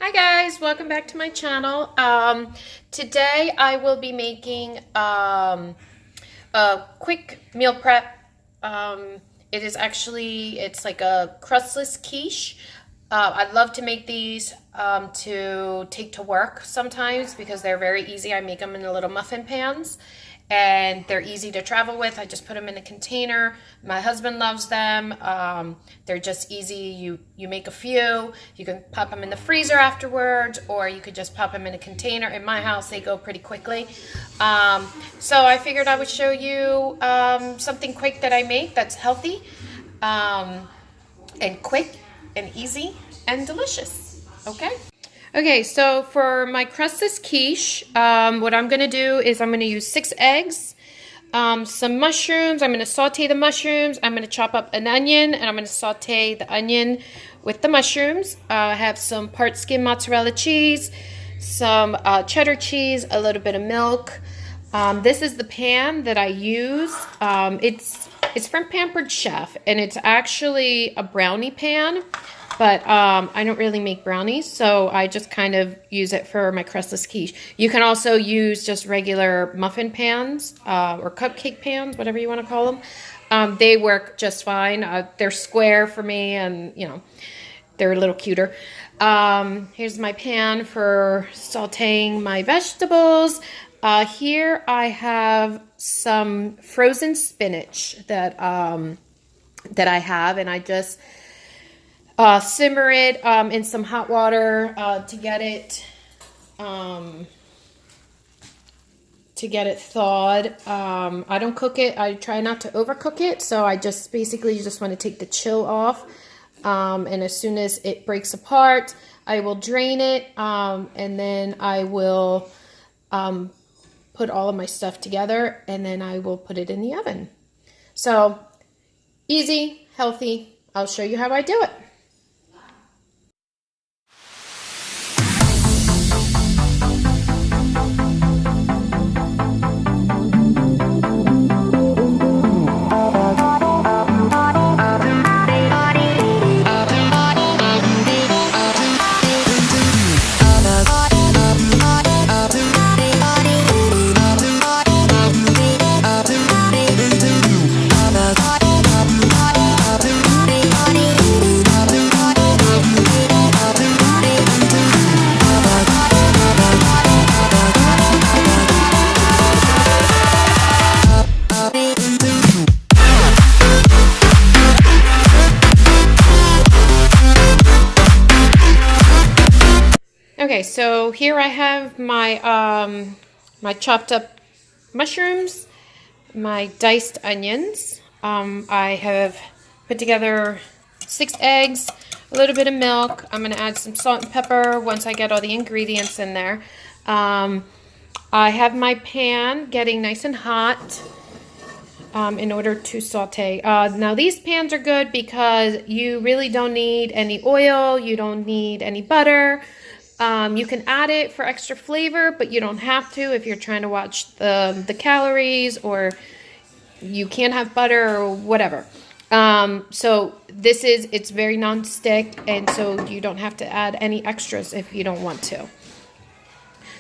Hi guys, welcome back to my channel. Today I will be making a quick meal prep. It's like a crustless quiche. I love to make these to take to work sometimes because they're very easy. I make them in the little muffin pans and they're easy to travel with. I just put them in a container. My husband loves them. They're just easy. You make a few. You can pop them in the freezer afterwards, or you could just pop them in a container. In my house, they go pretty quickly. So I figured I would show you something quick that I make that's healthy and quick and easy and delicious. Okay, so for my crustless quiche, what I'm going to do is I'm going to use 6 eggs, some mushrooms. I'm going to saute the mushrooms. I'm going to chop up an onion, and I'm going to saute the onion with the mushrooms. I have some part skim mozzarella cheese, some cheddar cheese, a little bit of milk. This is the pan that I use. It's from Pampered Chef, and it's actually a brownie pan. But I don't really make brownies, so I just kind of use it for my crustless quiche. You can also use just regular muffin pans or cupcake pans, whatever you want to call them. They work just fine. They're square for me, and they're a little cuter. Here's my pan for sauteing my vegetables. Here I have some frozen spinach that I have, and I just simmer it in some hot water to get it thawed. I don't cook it. I try not to overcook it, so I just basically just want to take the chill off. And as soon as it breaks apart, I will drain it, and then I will put all of my stuff together, and then I will put it in the oven. So easy, healthy. I'll show you how I do it. Okay, so here I have my my chopped up mushrooms, my diced onions. I have put together 6 eggs, a little bit of milk. I'm going to add some salt and pepper once I get all the ingredients in there. I have my pan getting nice and hot in order to saute. Now these pans are good because you really don't need any oil, you don't need any butter. You can add it for extra flavor, but you don't have to if you're trying to watch the calories, or you can't have butter or whatever. So it's very non-stick, and so you don't have to add any extras if you don't want to.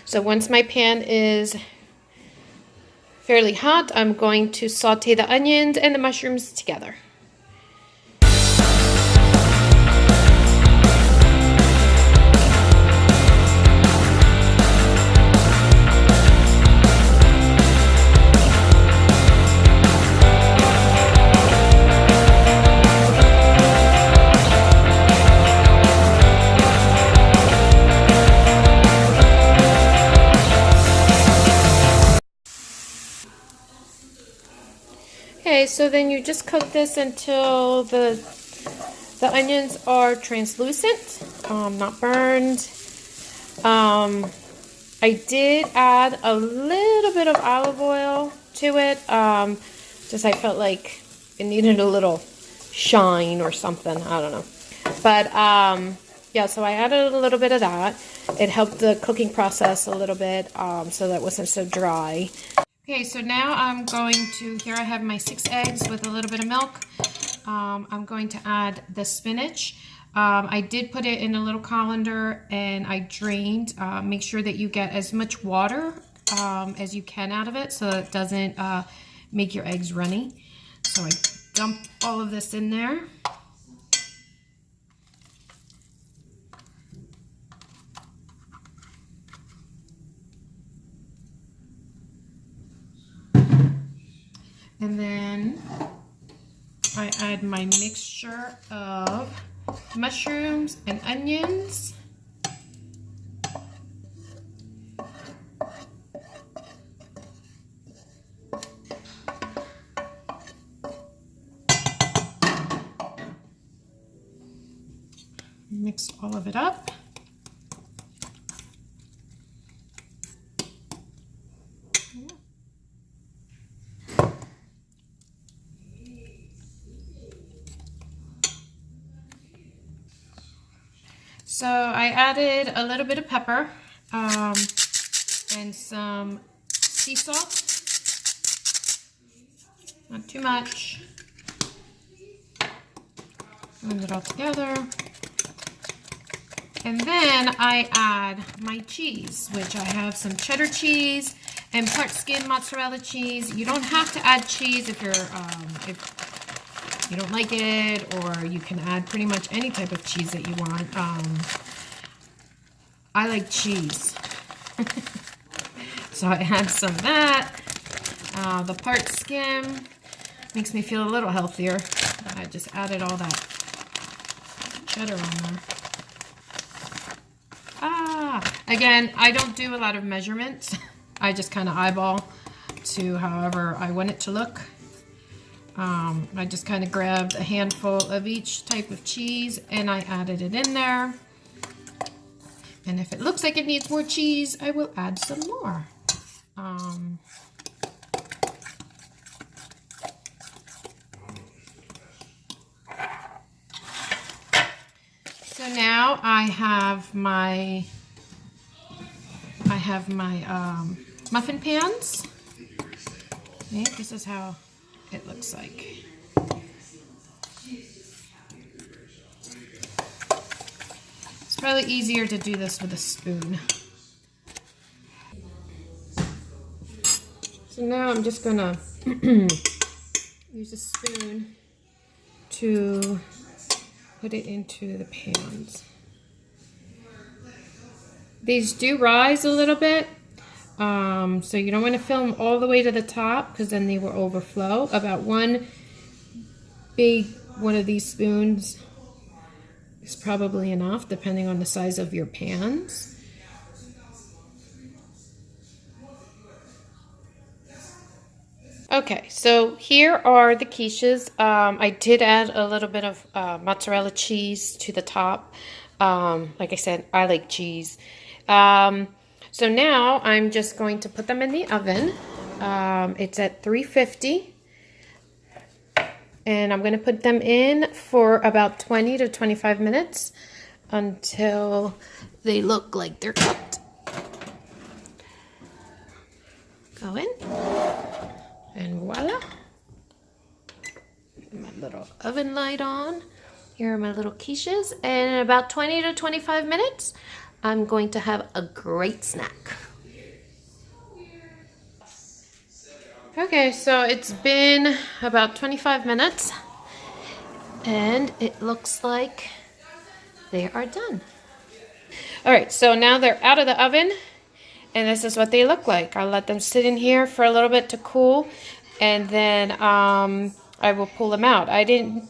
So once my pan is fairly hot, I'm going to saute the onions and the mushrooms together. Okay, so then you just cook this until the onions are translucent, not burned. I did add a little bit of olive oil to it, just I felt like it needed a little shine or something, I don't know. But yeah, so I added a little bit of that. It helped the cooking process a little bit, so that it wasn't so dry. Okay, so now I'm going to, here I have my 6 eggs with a little bit of milk. I'm going to add the spinach. I did put it in a little colander and I drained. Make sure that you get as much water as you can out of it so it doesn't make your eggs runny. So I dump all of this in there. And then I add my mixture of mushrooms and onions. Mix all of it up. So I added a little bit of pepper and some sea salt, not too much. Blend it all together. And then I add my cheese, which I have some cheddar cheese and part skim mozzarella cheese. You don't have to add cheese if you're if you don't like it, or you can add pretty much any type of cheese that you want. I like cheese. So I add some of that. The part skim makes me feel a little healthier. I just added all that cheddar on there. Again, I don't do a lot of measurements. I just kind of eyeball to however I want it to look. I just kind of grabbed a handful of each type of cheese and I added it in there. And if it looks like it needs more cheese, I will add some more. So now I have my muffin pans. Okay, this is how it looks like. It's probably easier to do this with a spoon. So now I'm just gonna use a spoon to put it into the pans. These do rise a little bit, so you don't want to fill them all the way to the top because then they will overflow. About one big one of these spoons is probably enough, depending on the size of your pans. Okay, so here are the quiches. I did add a little bit of mozzarella cheese to the top. Like I said, I like cheese. So now I'm just going to put them in the oven. It's at 350. And I'm going to put them in for about 20 to 25 minutes until they look like they're cooked. Go in. And voila. My little oven light on. Here are my little quiches. And in about 20 to 25 minutes, I'm going to have a great snack. Okay, so it's been about 25 minutes. And it looks like they are done. All right, so now they're out of the oven. And this is what they look like. I'll let them sit in here for a little bit to cool. And then I will pull them out. I didn't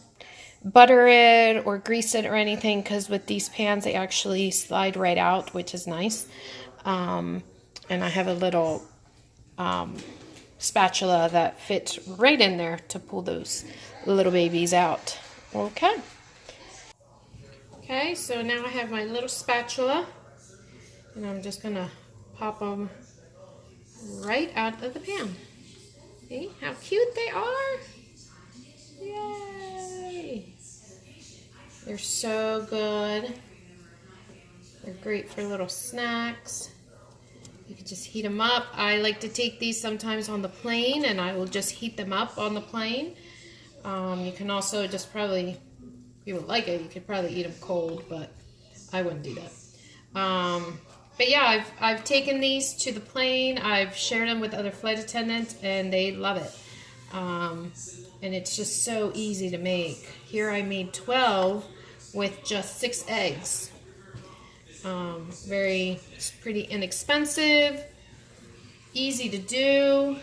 butter it or grease it or anything because with these pans they actually slide right out, which is nice. And I have a little spatula that fits right in there to pull those little babies out. Okay. Okay, so now I have my little spatula and I'm just gonna pop them right out of the pan. See how cute they are? Yay! They're so good. They're great for little snacks. You can just heat them up. I like to take these sometimes on the plane and I will just heat them up on the plane. You can also just probably you would like it, you could probably eat them cold, but I wouldn't do that. But yeah, I've taken these to the plane. I've shared them with other flight attendants, and they love it. And it's just so easy to make. Here I made 12 with just 6 eggs. It's pretty inexpensive, easy to do,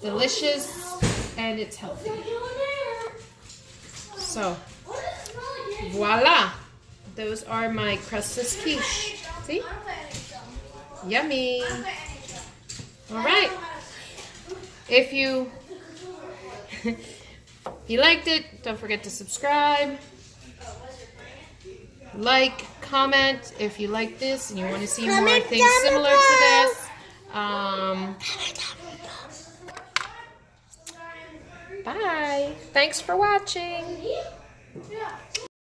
delicious, and it's healthy. So, voila! Those are my crustless quiche. See? Yummy! Alright. If you liked it, don't forget to subscribe. Like, comment if you like this and you want to see more things similar to this. Bye. Thanks for watching.